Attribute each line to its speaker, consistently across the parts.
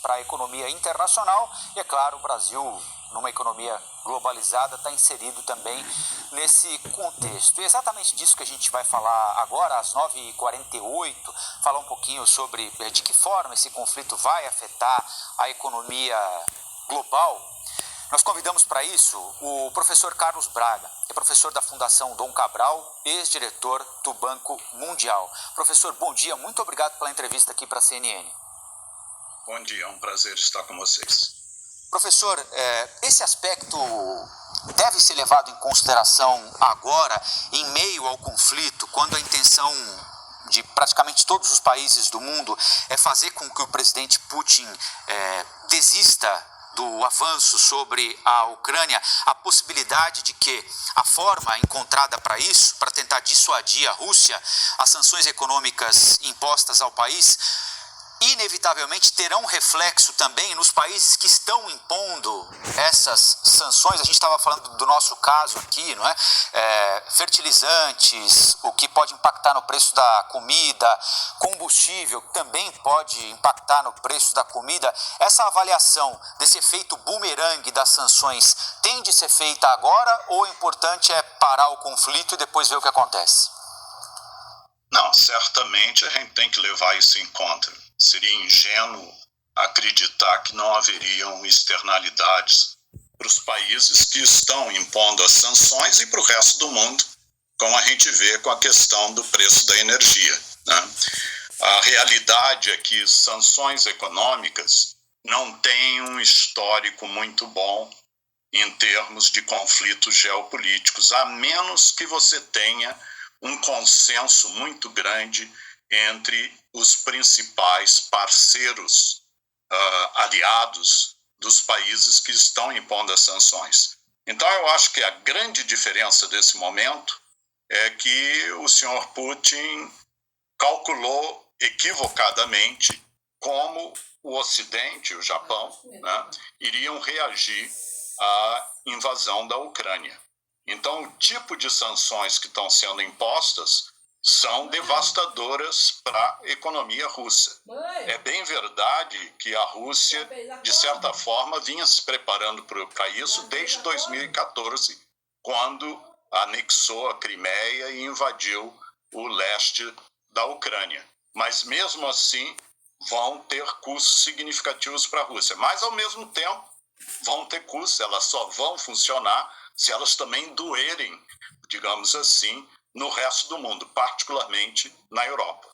Speaker 1: para a economia internacional e, é claro, o Brasil, numa economia globalizada, está inserido também nesse contexto. E é exatamente disso que a gente vai falar agora, às 9h48, falar um pouquinho sobre de que forma esse conflito vai afetar a economia global. Nós convidamos para isso o professor Carlos Braga, que é professor da Fundação Dom Cabral, ex-diretor do Banco Mundial. Professor, bom dia, muito obrigado pela entrevista aqui para a CNN.
Speaker 2: Bom dia, é um prazer estar com vocês.
Speaker 1: Professor, esse aspecto deve ser levado em consideração agora, em meio ao conflito, quando a intenção de praticamente todos os países do mundo é fazer com que o presidente Putin desista do avanço sobre a Ucrânia, a possibilidade de que a forma encontrada para isso, para tentar dissuadir a Rússia, as sanções econômicas impostas ao país, inevitavelmente terão reflexo também nos países que estão impondo essas sanções. A gente estava falando do nosso caso aqui, não é? Fertilizantes, o que pode impactar no preço da comida, combustível também pode impactar no preço da comida. Essa avaliação desse efeito bumerangue das sanções tem de ser feita agora ou o importante é parar o conflito e depois ver o que acontece?
Speaker 2: Não, certamente a gente tem que levar isso em conta. Seria ingênuo acreditar que não haveriam externalidades para os países que estão impondo as sanções e para o resto do mundo, como a gente vê com a questão do preço da energia, né? A realidade é que sanções econômicas não têm um histórico muito bom em termos de conflitos geopolíticos, a menos que você tenha um consenso muito grande entre os principais parceiros aliados dos países que estão impondo as sanções. Então, eu acho que a grande diferença desse momento é que o senhor Putin calculou equivocadamente como o Ocidente, o Japão, né, iriam reagir à invasão da Ucrânia. Então, o tipo de sanções que estão sendo impostas são devastadoras para a economia russa. É bem verdade que a Rússia, de certa forma, vinha se preparando para isso desde 2014, quando anexou a Crimeia e invadiu o leste da Ucrânia. Mas, mesmo assim, vão ter custos significativos para a Rússia. Mas, ao mesmo tempo, vão ter custos, elas só vão funcionar se elas também doerem, digamos assim, no resto do mundo, particularmente na Europa.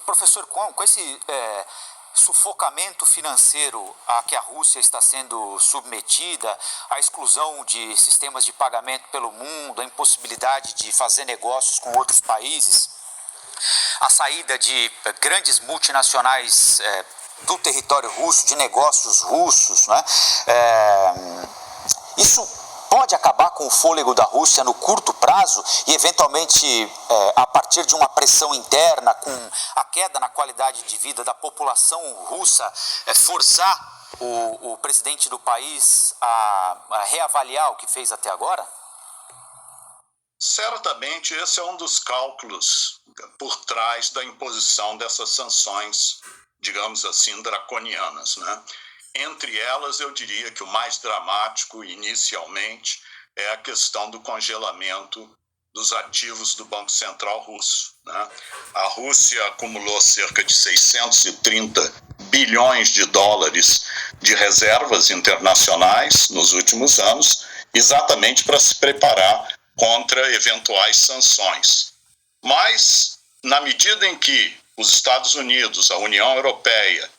Speaker 1: Professor, com esse sufocamento financeiro a que a Rússia está sendo submetida, a exclusão de sistemas de pagamento pelo mundo, a impossibilidade de fazer negócios com outros países, a saída de grandes multinacionais do território russo, de negócios russos, né? Isso pode acabar com o fôlego da Rússia no curto prazo e, eventualmente, a partir de uma pressão interna, com a queda na qualidade de vida da população russa, forçar o presidente do país a reavaliar o que fez até agora?
Speaker 2: Certamente esse é um dos cálculos por trás da imposição dessas sanções, digamos assim, draconianas, né? Entre elas, eu diria que o mais dramático, inicialmente, é a questão do congelamento dos ativos do Banco Central russo, né? A Rússia acumulou cerca de 630 bilhões de dólares de reservas internacionais nos últimos anos, exatamente para se preparar contra eventuais sanções. Mas, na medida em que os Estados Unidos, a União Europeia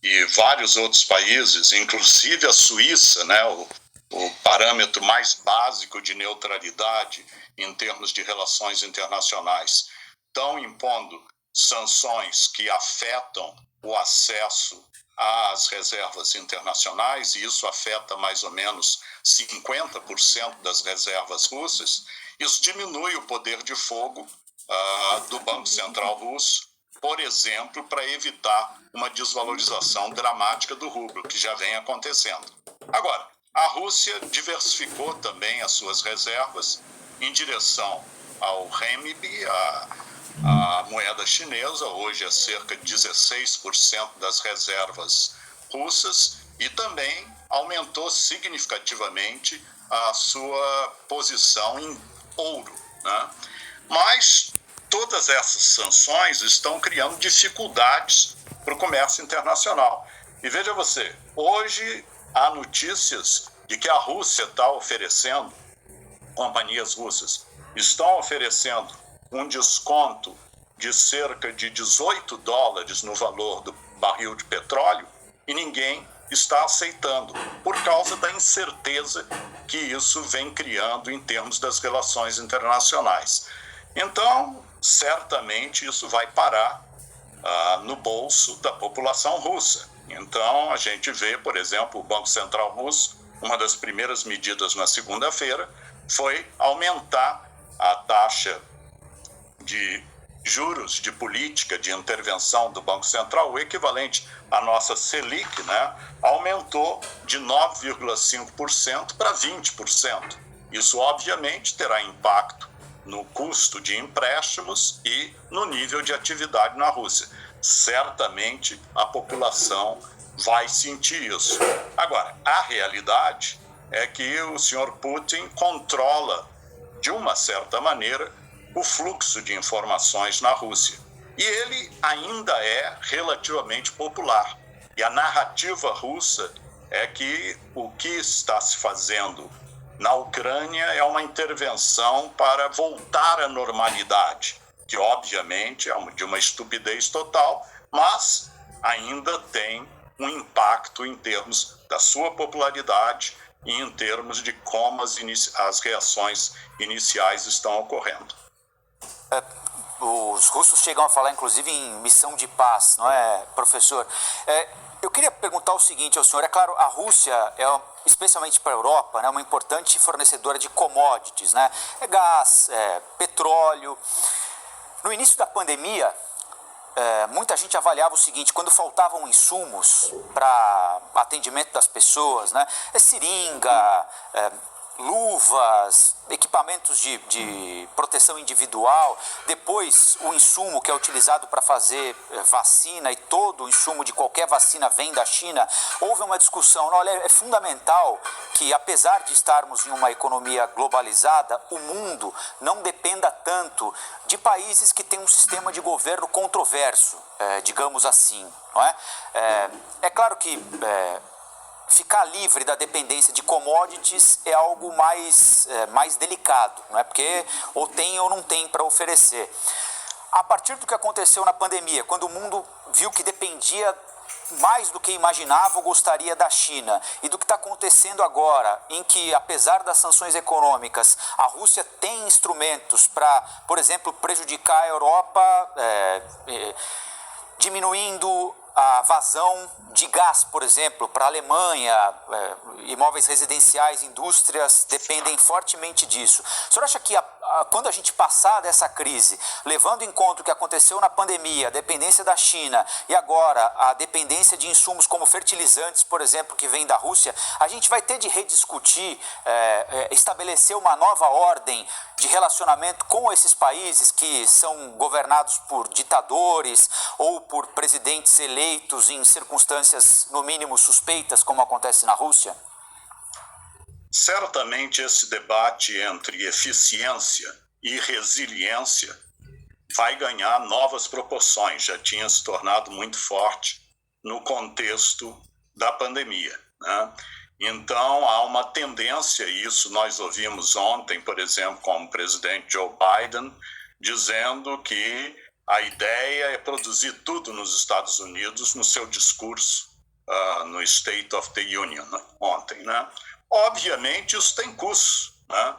Speaker 2: e vários outros países, inclusive a Suíça, né, o parâmetro mais básico de neutralidade em termos de relações internacionais, estão impondo sanções que afetam o acesso às reservas internacionais, e isso afeta mais ou menos 50% das reservas russas. Isso diminui o poder de fogo do Banco Central russo, por exemplo, para evitar uma desvalorização dramática do rublo, que já vem acontecendo. Agora, a Rússia diversificou também as suas reservas em direção ao renminbi, a moeda chinesa. Hoje é cerca de 16% das reservas russas e também aumentou significativamente a sua posição em ouro, né? Mas todas essas sanções estão criando dificuldades para o comércio internacional. E veja você, hoje há notícias de que a Rússia está oferecendo, companhias russas estão oferecendo um desconto de cerca de $18 no valor do barril de petróleo e ninguém está aceitando, por causa da incerteza que isso vem criando em termos das relações internacionais. Então, certamente isso vai parar no bolso da população russa. Então, a gente vê, por exemplo, o Banco Central Russo, uma das primeiras medidas na segunda-feira foi aumentar a taxa de juros de política de intervenção do Banco Central, o equivalente à nossa Selic, né, aumentou de 9,5% para 20%. Isso, obviamente, terá impacto no custo de empréstimos e no nível de atividade na Rússia. Certamente, a população vai sentir isso. Agora, a realidade é que o senhor Putin controla, de uma certa maneira, o fluxo de informações na Rússia. E ele ainda é relativamente popular. E a narrativa russa é que o que está se fazendo na Ucrânia é uma intervenção para voltar à normalidade, que obviamente é de uma estupidez total, mas ainda tem um impacto em termos da sua popularidade e em termos de como as reações iniciais estão ocorrendo.
Speaker 1: Os russos chegam a falar, inclusive, em missão de paz, não é, professor? Eu queria perguntar o seguinte ao senhor. É claro, a Rússia é, especialmente para a Europa, né, uma importante fornecedora de commodities, né? É gás, petróleo. No início da pandemia, muita gente avaliava o seguinte: quando faltavam insumos para atendimento das pessoas, né, seringa, luvas, equipamentos de proteção individual, depois o insumo que é utilizado para fazer vacina, e todo o insumo de qualquer vacina vem da China, houve uma discussão. Olha, é fundamental que, apesar de estarmos em uma economia globalizada, o mundo não dependa tanto de países que têm um sistema de governo controverso, digamos assim, não é? É claro que ficar livre da dependência de commodities é algo mais delicado, não é? Porque ou tem ou não tem para oferecer. A partir do que aconteceu na pandemia, quando o mundo viu que dependia mais do que imaginava ou gostaria da China, e do que está acontecendo agora, em que, apesar das sanções econômicas, a Rússia tem instrumentos para, por exemplo, prejudicar a Europa, diminuindo a vazão de gás, por exemplo, para a Alemanha, imóveis residenciais, indústrias dependem fortemente disso. O senhor acha que quando a gente passar dessa crise, levando em conta o que aconteceu na pandemia, a dependência da China e agora a dependência de insumos como fertilizantes, por exemplo, que vem da Rússia, a gente vai ter de rediscutir, estabelecer uma nova ordem de relacionamento com esses países que são governados por ditadores ou por presidentes eleitos em circunstâncias, no mínimo, suspeitas, como acontece na Rússia?
Speaker 2: Certamente esse debate entre eficiência e resiliência vai ganhar novas proporções, já tinha se tornado muito forte no contexto da pandemia, né? Então, há uma tendência, e isso nós ouvimos ontem, por exemplo, com o presidente Joe Biden, dizendo que a ideia é produzir tudo nos Estados Unidos no seu discurso no State of the Union ontem, né? Obviamente, isso tem custo, né?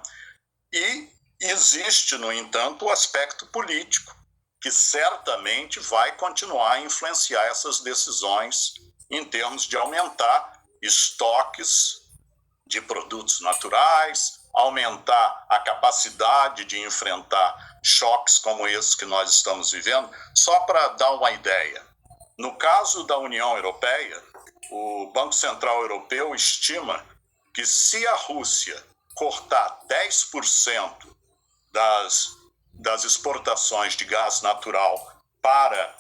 Speaker 2: E existe, no entanto, o aspecto político, que certamente vai continuar a influenciar essas decisões em termos de aumentar estoques de produtos naturais, aumentar a capacidade de enfrentar choques como esses que nós estamos vivendo. Só para dar uma ideia, no caso da União Europeia, o Banco Central Europeu estima que se a Rússia cortar 10% das exportações de gás natural para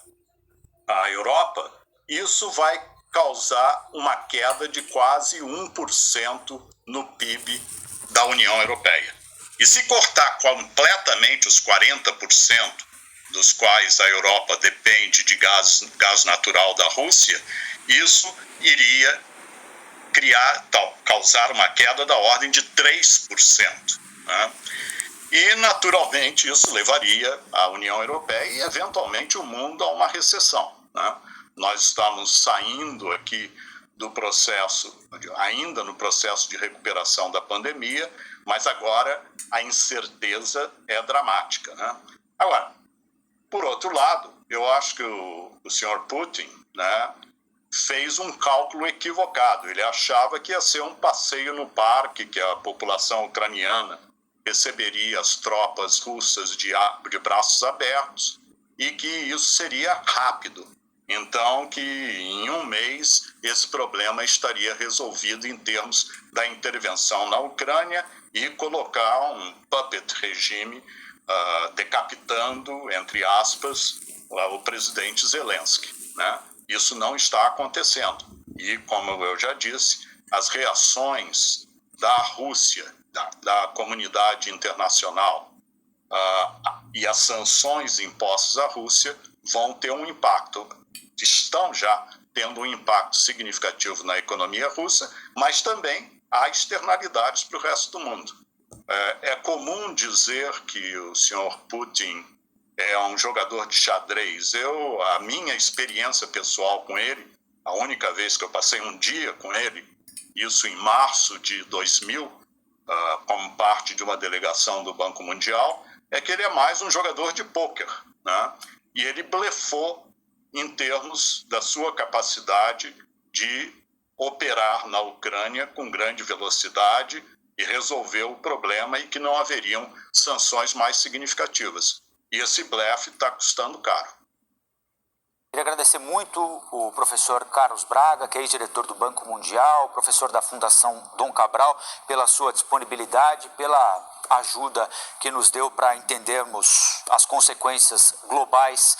Speaker 2: a Europa, isso vai causar uma queda de quase 1% no PIB da União Europeia. E se cortar completamente os 40% dos quais a Europa depende de gás natural da Rússia, isso iria causar uma queda da ordem de 3%. Né? E, naturalmente, isso levaria a União Europeia e, eventualmente, o mundo a uma recessão. Né? Nós estamos saindo aqui do processo, ainda no processo de recuperação da pandemia, mas agora a incerteza é dramática. Né? Agora, por outro lado, eu acho que o senhor Putin, né, fez um cálculo equivocado. Ele achava que ia ser um passeio no parque, que a população ucraniana receberia as tropas russas de braços abertos e que isso seria rápido. Então, que em um mês esse problema estaria resolvido em termos da intervenção na Ucrânia e colocar um puppet regime decapitando, entre aspas, o presidente Zelensky. Né? Isso não está acontecendo. E, como eu já disse, as reações da Rússia, da comunidade internacional e as sanções impostas à Rússia vão ter um impacto, estão já tendo um impacto significativo na economia russa, mas também há externalidades para o resto do mundo. É comum dizer que o senhor Putin é um jogador de xadrez. A minha experiência pessoal com ele, a única vez que eu passei um dia com ele, isso em março de 2000, como parte de uma delegação do Banco Mundial, é que ele é mais um jogador de pôquer, né? E ele blefou em termos da sua capacidade de operar na Ucrânia com grande velocidade e resolver o problema e que não haveriam sanções mais significativas. E esse blefe está custando caro.
Speaker 1: Queria agradecer muito o professor Carlos Braga, que é ex-diretor do Banco Mundial, professor da Fundação Dom Cabral, pela sua disponibilidade, pela ajuda que nos deu para entendermos as consequências globais